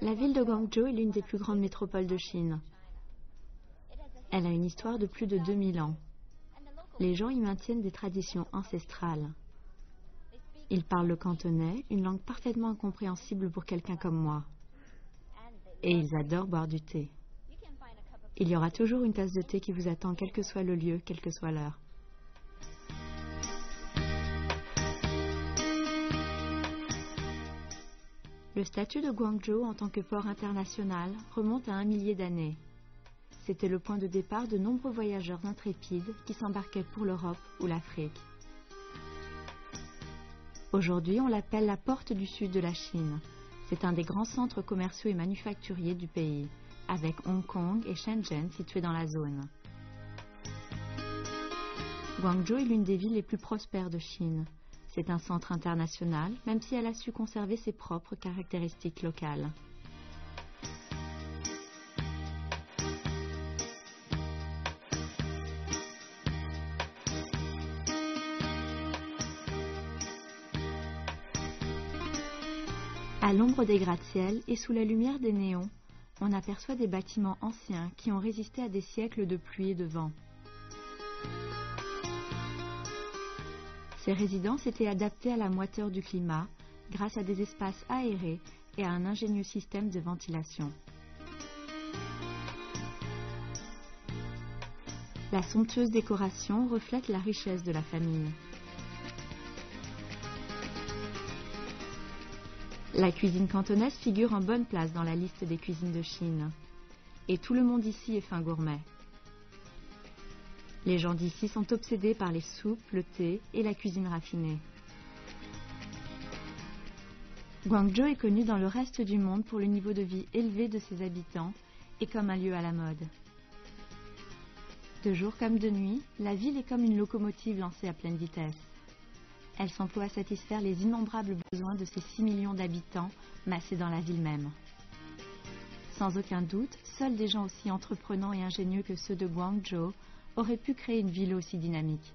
La ville de Guangzhou est l'une des plus grandes métropoles de Chine. Elle a une histoire de plus de 2000 ans. Les gens y maintiennent des traditions ancestrales. Ils parlent le cantonais, une langue parfaitement incompréhensible pour quelqu'un comme moi. Et ils adorent boire du thé. Il y aura toujours une tasse de thé qui vous attend, quel que soit le lieu, quelle que soit l'heure. Le statut de Guangzhou en tant que port international remonte à 1 millier d'années. C'était le point de départ de nombreux voyageurs intrépides qui s'embarquaient pour l'Europe ou l'Afrique. Aujourd'hui, on l'appelle la porte du sud de la Chine. C'est un des grands centres commerciaux et manufacturiers du pays, avec Hong Kong et Shenzhen situés dans la zone. Guangzhou est l'une des villes les plus prospères de Chine. C'est un centre international, même si elle a su conserver ses propres caractéristiques locales. À l'ombre des gratte-ciels et sous la lumière des néons, on aperçoit des bâtiments anciens qui ont résisté à des siècles de pluie et de vent. Ces résidences étaient adaptées à la moiteur du climat grâce à des espaces aérés et à un ingénieux système de ventilation. La somptueuse décoration reflète la richesse de la famille. La cuisine cantonaise figure en bonne place dans la liste des cuisines de Chine. Et tout le monde ici est fin gourmet. Les gens d'ici sont obsédés par les soupes, le thé et la cuisine raffinée. Guangzhou est connu dans le reste du monde pour le niveau de vie élevé de ses habitants et comme un lieu à la mode. De jour comme de nuit, la ville est comme une locomotive lancée à pleine vitesse. Elle s'emploie à satisfaire les innombrables besoins de ses 6 millions d'habitants massés dans la ville même. Sans aucun doute, seuls des gens aussi entreprenants et ingénieux que ceux de Guangzhou auraient pu créer une ville aussi dynamique.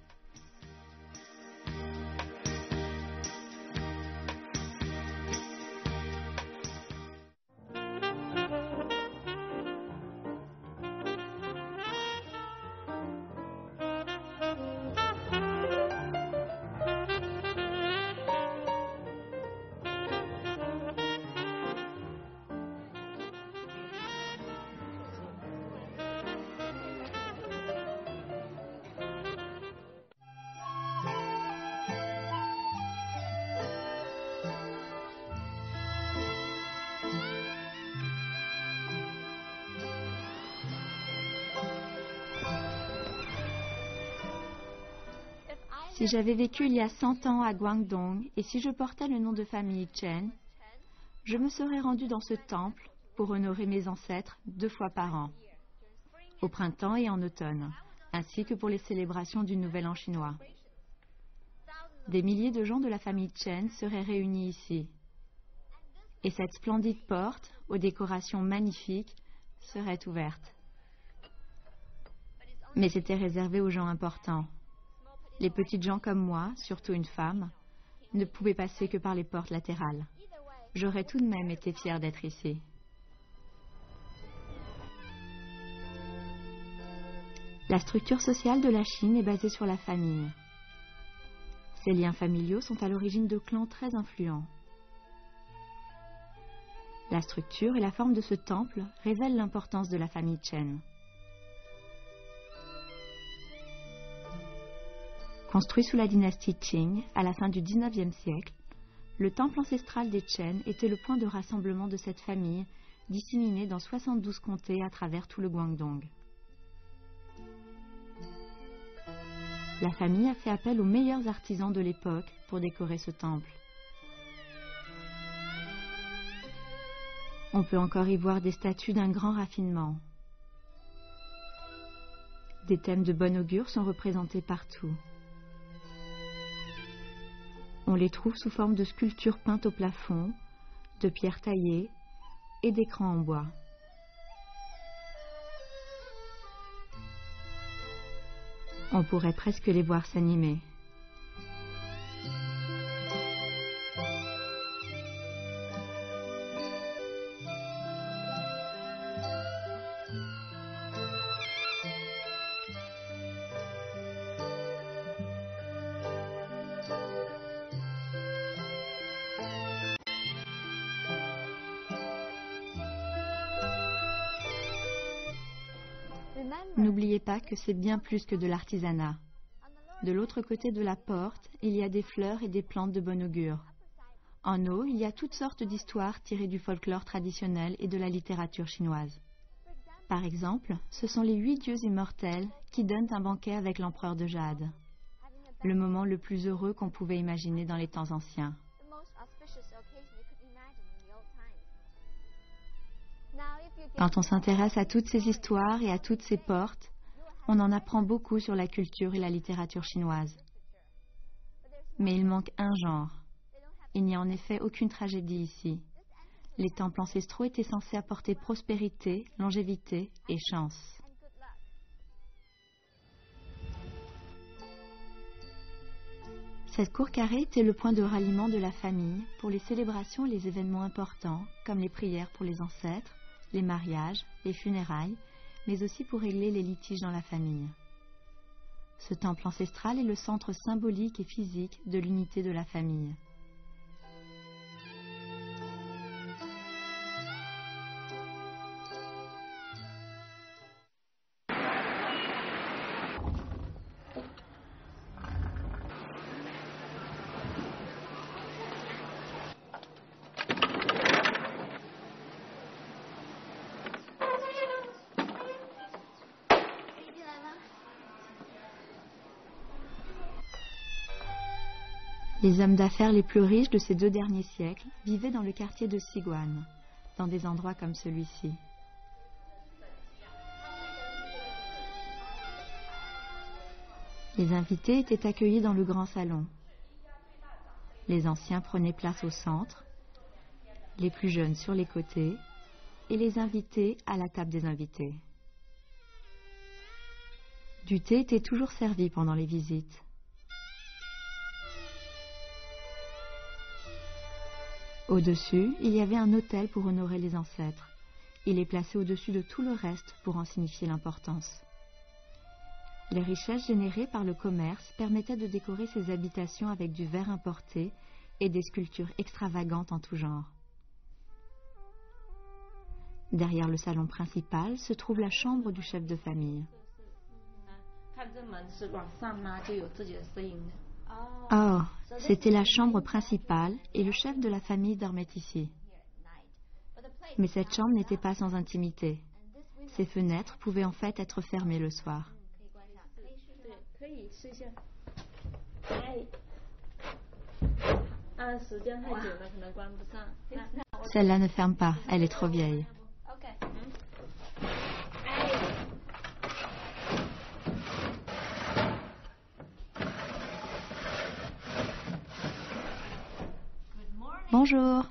Si j'avais vécu il y a 100 ans à Guangdong et si je portais le nom de famille Chen, je me serais rendu dans ce temple pour honorer mes ancêtres 2 fois par an, au printemps et en automne, ainsi que pour les célébrations du Nouvel An chinois. Des milliers de gens de la famille Chen seraient réunis ici. Et cette splendide porte, aux décorations magnifiques, serait ouverte. Mais c'était réservé aux gens importants. Les petites gens comme moi, surtout une femme, ne pouvaient passer que par les portes latérales. J'aurais tout de même été fière d'être ici. La structure sociale de la Chine est basée sur la famille. Ces liens familiaux sont à l'origine de clans très influents. La structure et la forme de ce temple révèlent l'importance de la famille Chen. Construit sous la dynastie Qing à la fin du XIXe siècle, le temple ancestral des Chen était le point de rassemblement de cette famille, disséminée dans 72 comtés à travers tout le Guangdong. La famille a fait appel aux meilleurs artisans de l'époque pour décorer ce temple. On peut encore y voir des statues d'un grand raffinement. Des thèmes de bon augure sont représentés partout. On les trouve sous forme de sculptures peintes au plafond, de pierres taillées et d'écrans en bois. On pourrait presque les voir s'animer. N'oubliez pas que c'est bien plus que de l'artisanat. De l'autre côté de la porte, il y a des fleurs et des plantes de bon augure. En haut, il y a toutes sortes d'histoires tirées du folklore traditionnel et de la littérature chinoise. Par exemple, ce sont les 8 dieux immortels qui donnent un banquet avec l'empereur de Jade. Le moment le plus heureux qu'on pouvait imaginer dans les temps anciens. Quand on s'intéresse à toutes ces histoires et à toutes ces portes, on en apprend beaucoup sur la culture et la littérature chinoise. Mais il manque un genre. Il n'y a en effet aucune tragédie ici. Les temples ancestraux étaient censés apporter prospérité, longévité et chance. Cette cour carrée était le point de ralliement de la famille pour les célébrations et les événements importants, comme les prières pour les ancêtres, les mariages, les funérailles, mais aussi pour régler les litiges dans la famille. Ce temple ancestral est le centre symbolique et physique de l'unité de la famille. Les hommes d'affaires les plus riches de ces 2 derniers siècles vivaient dans le quartier de Xiguan, dans des endroits comme celui-ci. Les invités étaient accueillis dans le grand salon. Les anciens prenaient place au centre, les plus jeunes sur les côtés, et les invités à la table des invités. Du thé était toujours servi pendant les visites. Au-dessus, il y avait un autel pour honorer les ancêtres. Il est placé au-dessus de tout le reste pour en signifier l'importance. Les richesses générées par le commerce permettaient de décorer ces habitations avec du verre importé et des sculptures extravagantes en tout genre. Derrière le salon principal se trouve la chambre du chef de famille. Or, c'était la chambre principale et le chef de la famille dormait ici. Mais cette chambre n'était pas sans intimité. Ses fenêtres pouvaient en fait être fermées le soir. Celle-là ne ferme pas, elle est trop vieille. Bonjour.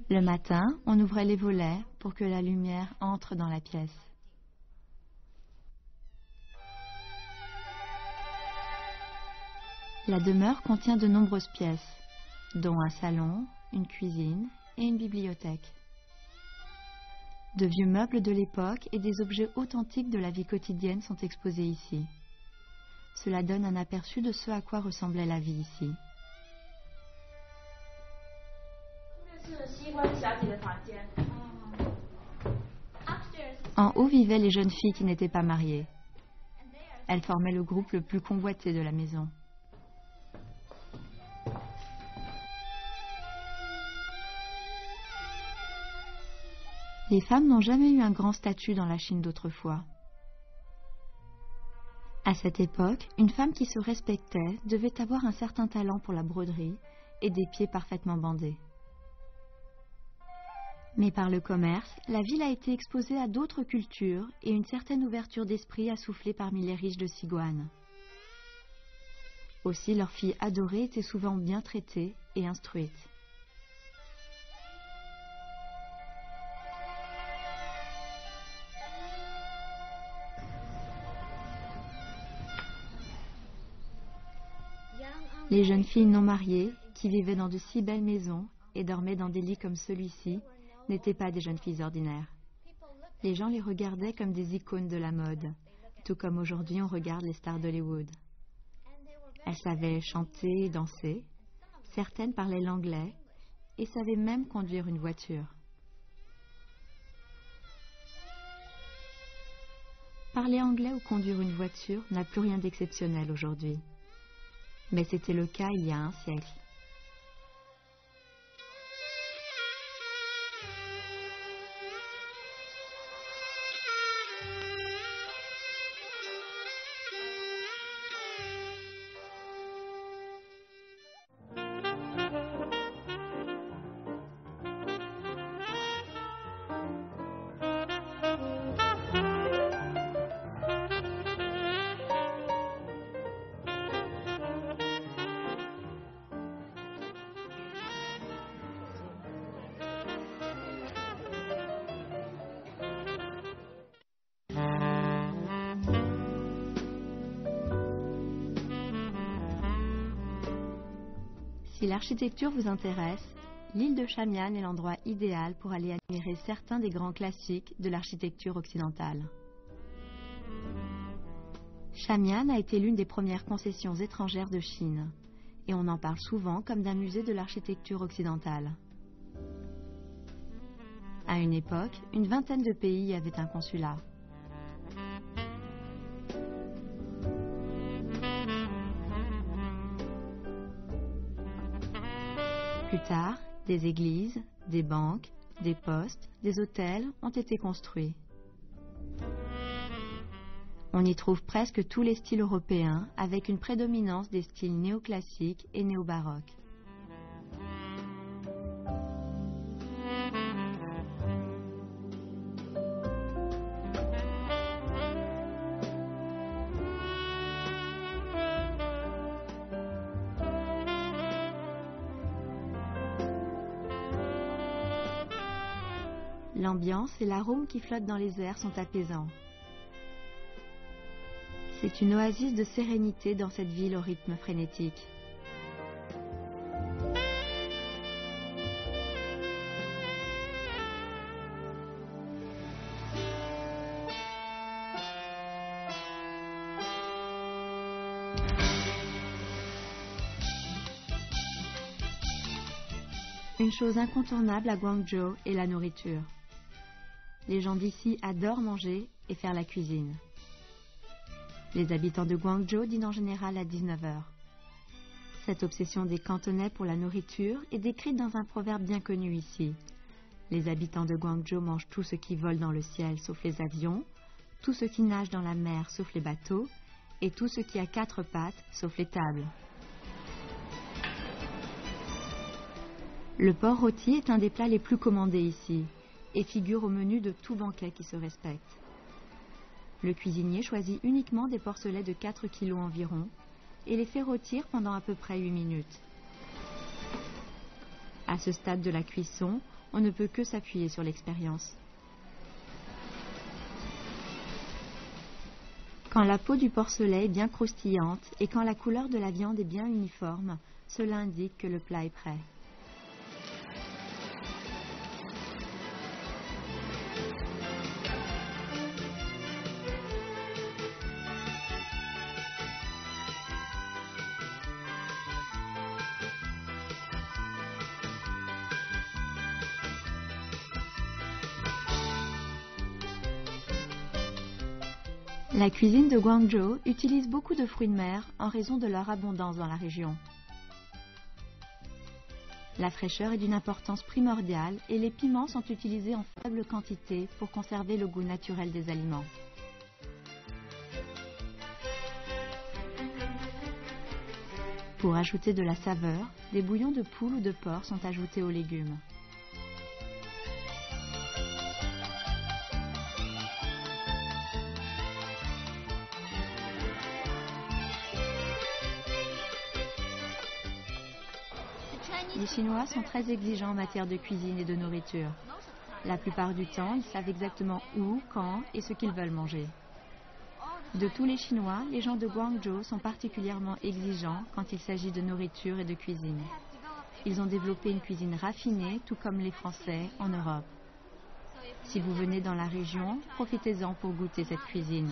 Le matin, on ouvrait les volets pour que la lumière entre dans la pièce. La demeure contient de nombreuses pièces, dont un salon, une cuisine et une bibliothèque. De vieux meubles de l'époque et des objets authentiques de la vie quotidienne sont exposés ici. Cela donne un aperçu de ce à quoi ressemblait la vie ici. En haut vivaient les jeunes filles qui n'étaient pas mariées. Elles formaient le groupe le plus convoité de la maison. Les femmes n'ont jamais eu un grand statut dans la Chine d'autrefois. À cette époque, une femme qui se respectait devait avoir un certain talent pour la broderie et des pieds parfaitement bandés. Mais par le commerce, la ville a été exposée à d'autres cultures et une certaine ouverture d'esprit a soufflé parmi les riches de Xiguan. Aussi, leurs filles adorées étaient souvent bien traitées et instruites. Les jeunes filles non mariées, qui vivaient dans de si belles maisons et dormaient dans des lits comme celui-ci, n'étaient pas des jeunes filles ordinaires. Les gens les regardaient comme des icônes de la mode, tout comme aujourd'hui on regarde les stars d'Hollywood. Elles savaient chanter et danser, certaines parlaient l'anglais et savaient même conduire une voiture. Parler anglais ou conduire une voiture n'a plus rien d'exceptionnel aujourd'hui. Mais c'était le cas il y a un siècle. Si l'architecture vous intéresse, l'île de Shamian est l'endroit idéal pour aller admirer certains des grands classiques de l'architecture occidentale. Shamian a été l'une des premières concessions étrangères de Chine, et on en parle souvent comme d'un musée de l'architecture occidentale. À une époque, une vingtaine de pays avaient un consulat. Plus tard, des églises, des banques, des postes, des hôtels ont été construits. On y trouve presque tous les styles européens, avec une prédominance des styles néoclassiques et néo-baroques. L'ambiance et l'arôme qui flotte dans les airs sont apaisants. C'est une oasis de sérénité dans cette ville au rythme frénétique. Une chose incontournable à Guangzhou est la nourriture. Les gens d'ici adorent manger et faire la cuisine. Les habitants de Guangzhou dînent en général à 19 h. Cette obsession des Cantonais pour la nourriture est décrite dans un proverbe bien connu ici. Les habitants de Guangzhou mangent tout ce qui vole dans le ciel sauf les avions, tout ce qui nage dans la mer sauf les bateaux, et tout ce qui a 4 pattes sauf les tables. Le porc rôti est un des plats les plus commandés ici et figure au menu de tout banquet qui se respecte. Le cuisinier choisit uniquement des porcelets de 4 kg environ et les fait rôtir pendant à peu près 8 minutes. À ce stade de la cuisson, on ne peut que s'appuyer sur l'expérience. Quand la peau du porcelet est bien croustillante et quand la couleur de la viande est bien uniforme, cela indique que le plat est prêt. La cuisine de Guangzhou utilise beaucoup de fruits de mer en raison de leur abondance dans la région. La fraîcheur est d'une importance primordiale et les piments sont utilisés en faible quantité pour conserver le goût naturel des aliments. Pour ajouter de la saveur, des bouillons de poule ou de porc sont ajoutés aux légumes. Les Chinois sont très exigeants en matière de cuisine et de nourriture. La plupart du temps, ils savent exactement où, quand et ce qu'ils veulent manger. De tous les Chinois, les gens de Guangzhou sont particulièrement exigeants quand il s'agit de nourriture et de cuisine. Ils ont développé une cuisine raffinée, tout comme les Français en Europe. Si vous venez dans la région, profitez-en pour goûter cette cuisine.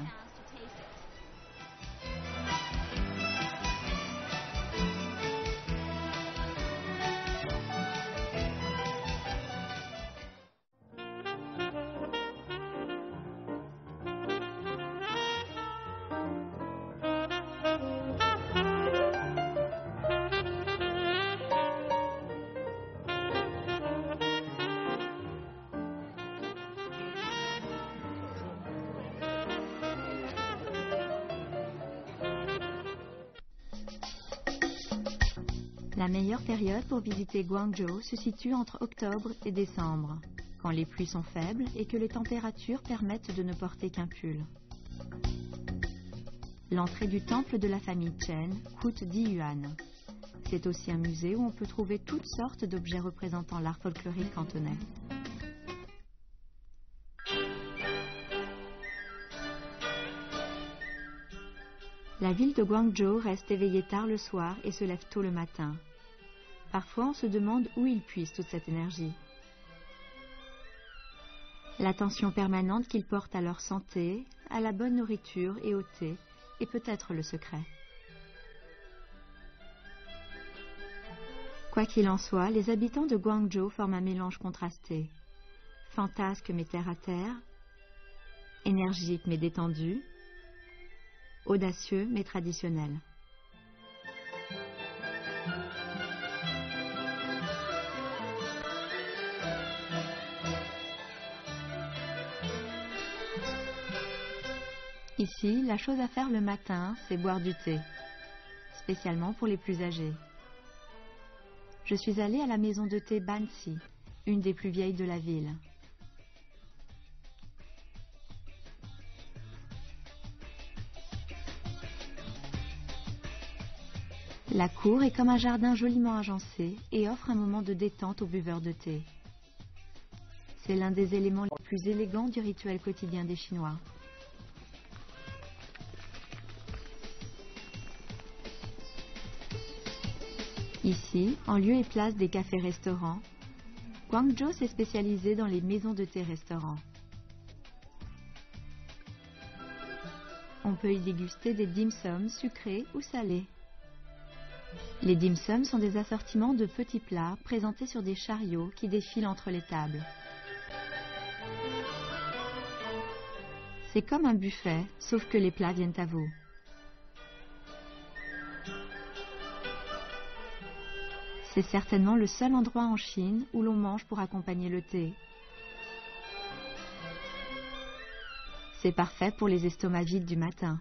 La meilleure période pour visiter Guangzhou se situe entre octobre et décembre, quand les pluies sont faibles et que les températures permettent de ne porter qu'un pull. L'entrée du temple de la famille Chen coûte 10 yuan. C'est aussi un musée où on peut trouver toutes sortes d'objets représentant l'art folklorique cantonais. La ville de Guangzhou reste éveillée tard le soir et se lève tôt le matin. Parfois, on se demande où ils puisent toute cette énergie. L'attention permanente qu'ils portent à leur santé, à la bonne nourriture et au thé est peut-être le secret. Quoi qu'il en soit, les habitants de Guangzhou forment un mélange contrasté. Fantasque mais terre à terre, énergique mais détendu, audacieux mais traditionnel. Ici, la chose à faire le matin, c'est boire du thé, spécialement pour les plus âgés. Je suis allée à la maison de thé Bansi, une des plus vieilles de la ville. La cour est comme un jardin joliment agencé et offre un moment de détente aux buveurs de thé. C'est l'un des éléments les plus élégants du rituel quotidien des Chinois. Ici, en lieu et place des cafés-restaurants, Guangzhou s'est spécialisé dans les maisons de thé-restaurants. On peut y déguster des dim sum sucrés ou salés. Les dim sum sont des assortiments de petits plats présentés sur des chariots qui défilent entre les tables. C'est comme un buffet, sauf que les plats viennent à vous. C'est certainement le seul endroit en Chine où l'on mange pour accompagner le thé. C'est parfait pour les estomacs vides du matin.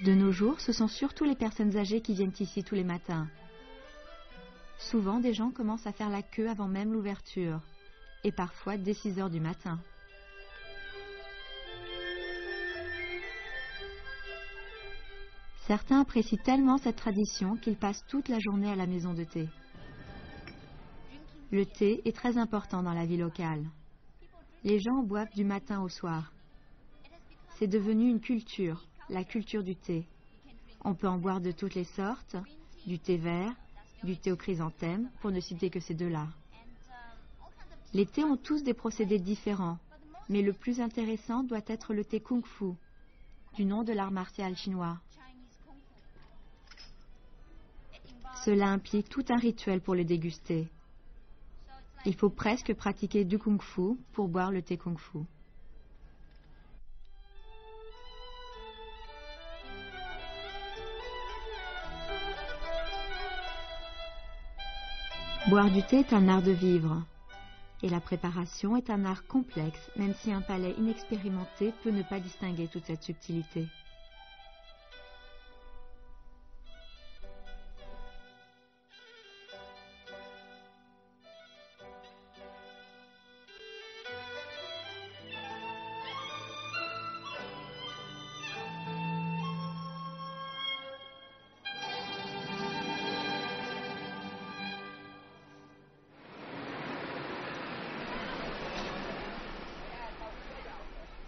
De nos jours, ce sont surtout les personnes âgées qui viennent ici tous les matins. Souvent, des gens commencent à faire la queue avant même l'ouverture, et parfois dès 6 heures du matin. Certains apprécient tellement cette tradition qu'ils passent toute la journée à la maison de thé. Le thé est très important dans la vie locale. Les gens en boivent du matin au soir. C'est devenu une culture, la culture du thé. On peut en boire de toutes les sortes, du thé vert, du thé aux chrysanthèmes, pour ne citer que ces deux-là. Les thés ont tous des procédés différents, mais le plus intéressant doit être le thé Kung Fu, du nom de l'art martial chinois. Cela implique tout un rituel pour le déguster. Il faut presque pratiquer du Kung Fu pour boire le thé Kung Fu. Boire du thé est un art de vivre. Et la préparation est un art complexe, même si un palais inexpérimenté peut ne pas distinguer toute cette subtilité.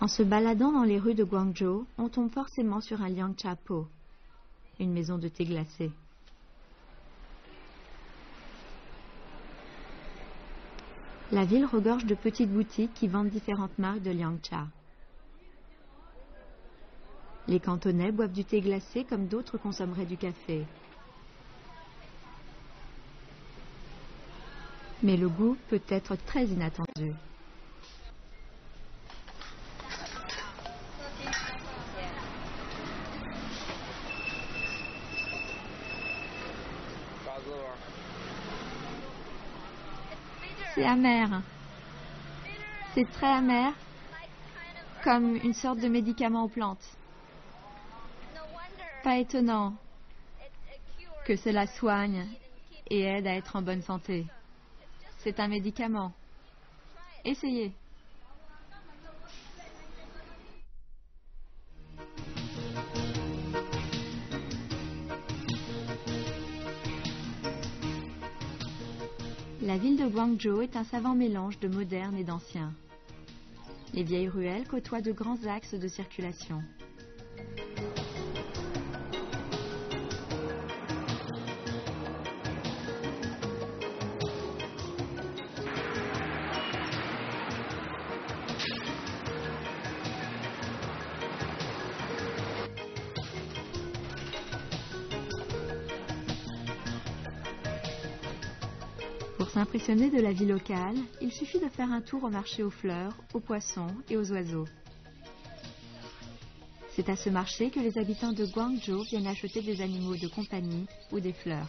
En se baladant dans les rues de Guangzhou, on tombe forcément sur un Liangcha Po, une maison de thé glacé. La ville regorge de petites boutiques qui vendent différentes marques de Liangcha. Les Cantonais boivent du thé glacé comme d'autres consommeraient du café. Mais le goût peut être très inattendu. C'est amer. C'est très amer, comme une sorte de médicament aux plantes. Pas étonnant que cela soigne et aide à être en bonne santé. C'est un médicament. Essayez. La ville de Guangzhou est un savant mélange de moderne et d'ancien. Les vieilles ruelles côtoient de grands axes de circulation. Pour s'impressionner de la vie locale, il suffit de faire un tour au marché aux fleurs, aux poissons et aux oiseaux. C'est à ce marché que les habitants de Guangzhou viennent acheter des animaux de compagnie ou des fleurs.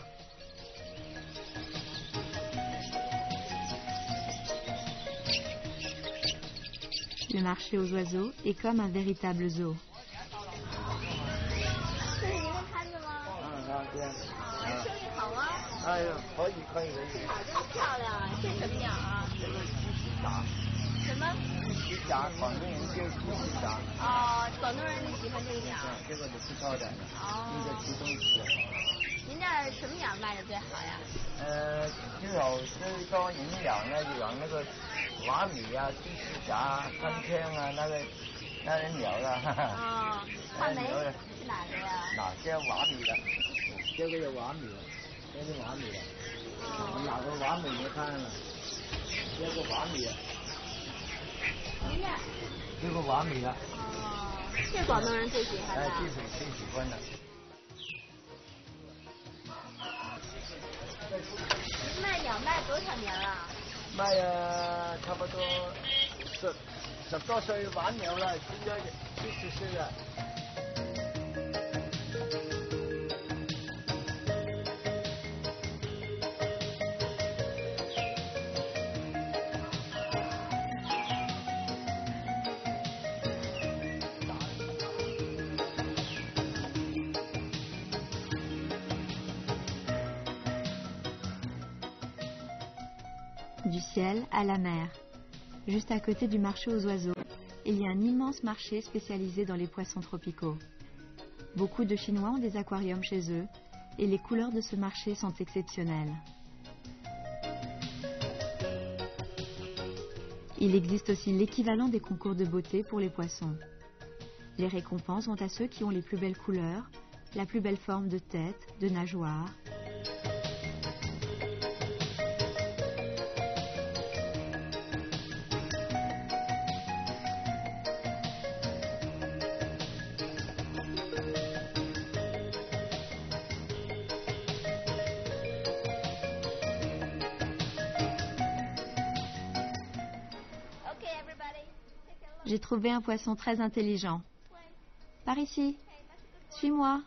Le marché aux oiseaux est comme un véritable zoo. Du ciel à la mer. Juste à côté du marché aux oiseaux, il y a un immense marché spécialisé dans les poissons tropicaux. Beaucoup de Chinois ont des aquariums chez eux et les couleurs de ce marché sont exceptionnelles. Il existe aussi l'équivalent des concours de beauté pour les poissons. Les récompenses vont à ceux qui ont les plus belles couleurs, la plus belle forme de tête, de nageoire. J'ai trouvé un poisson très intelligent. Par ici. Suis-moi.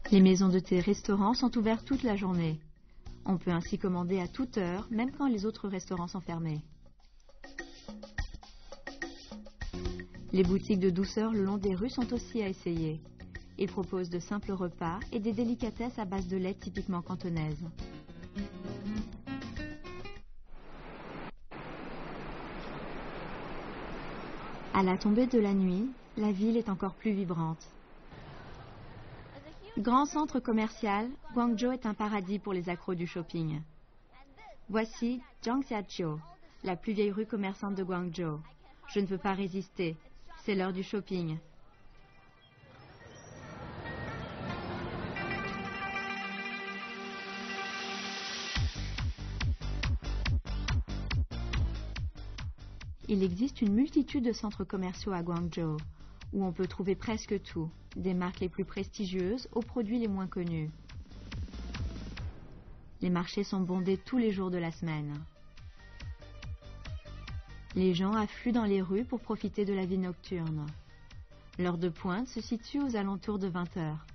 Les maisons de thé-restaurants sont ouvertes toute la journée. On peut ainsi commander à toute heure, même quand les autres restaurants sont fermés. Les boutiques de douceur le long des rues sont aussi à essayer. Ils proposent de simples repas et des délicatesses à base de lait typiquement cantonaises. À la tombée de la nuit, la ville est encore plus vibrante. Grand centre commercial, Guangzhou est un paradis pour les accros du shopping. Voici Zhangxiaqiu, la plus vieille rue commerçante de Guangzhou. Je ne peux pas résister, c'est l'heure du shopping. Il existe une multitude de centres commerciaux à Guangzhou, où on peut trouver presque tout, des marques les plus prestigieuses aux produits les moins connus. Les marchés sont bondés tous les jours de la semaine. Les gens affluent dans les rues pour profiter de la vie nocturne. L'heure de pointe se situe aux alentours de 20 heures.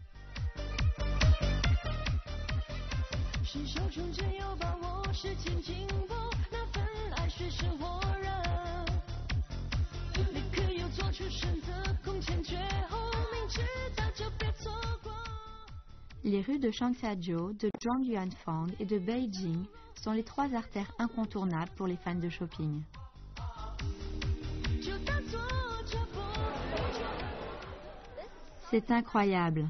Les rues de Shangqiajiu, de Zhongyuanfang et de Beijing sont les trois artères incontournables pour les fans de shopping. C'est incroyable.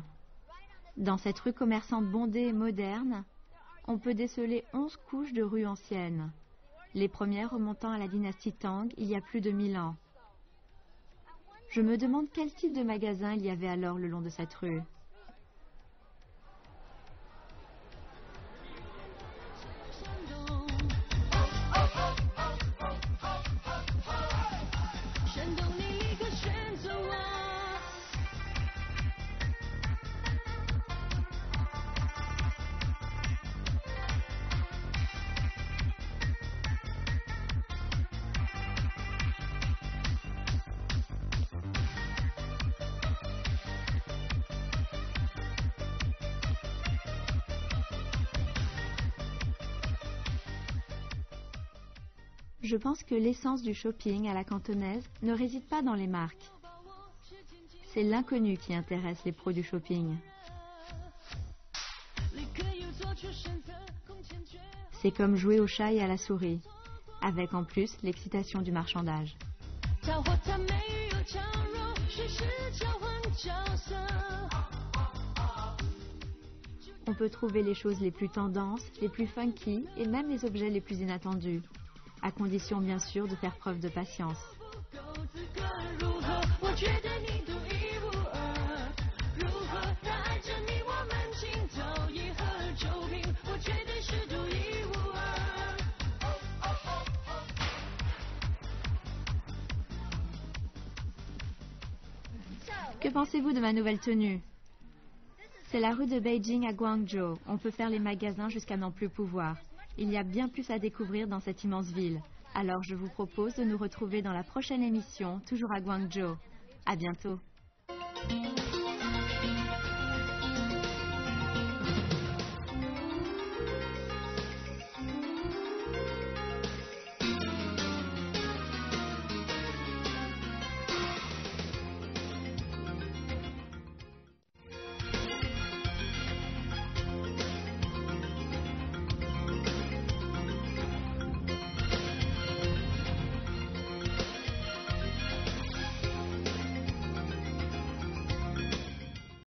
Dans cette rue commerçante bondée et moderne, on peut déceler 11 couches de rues anciennes, les premières remontant à la dynastie Tang il y a plus de 1000 ans. Je me demande quel type de magasin il y avait alors le long de cette rue. Je pense que l'essence du shopping à la cantonaise ne réside pas dans les marques. C'est l'inconnu qui intéresse les pros du shopping. C'est comme jouer au chat et à la souris, avec en plus l'excitation du marchandage. On peut trouver les choses les plus tendances, les plus funky et même les objets les plus inattendus, à condition bien sûr de faire preuve de patience. Que pensez-vous de ma nouvelle tenue? C'est la rue de Beijing à Guangzhou. On peut faire les magasins jusqu'à n'en plus pouvoir. Il y a bien plus à découvrir dans cette immense ville. Alors je vous propose de nous retrouver dans la prochaine émission, toujours à Guangzhou. À bientôt.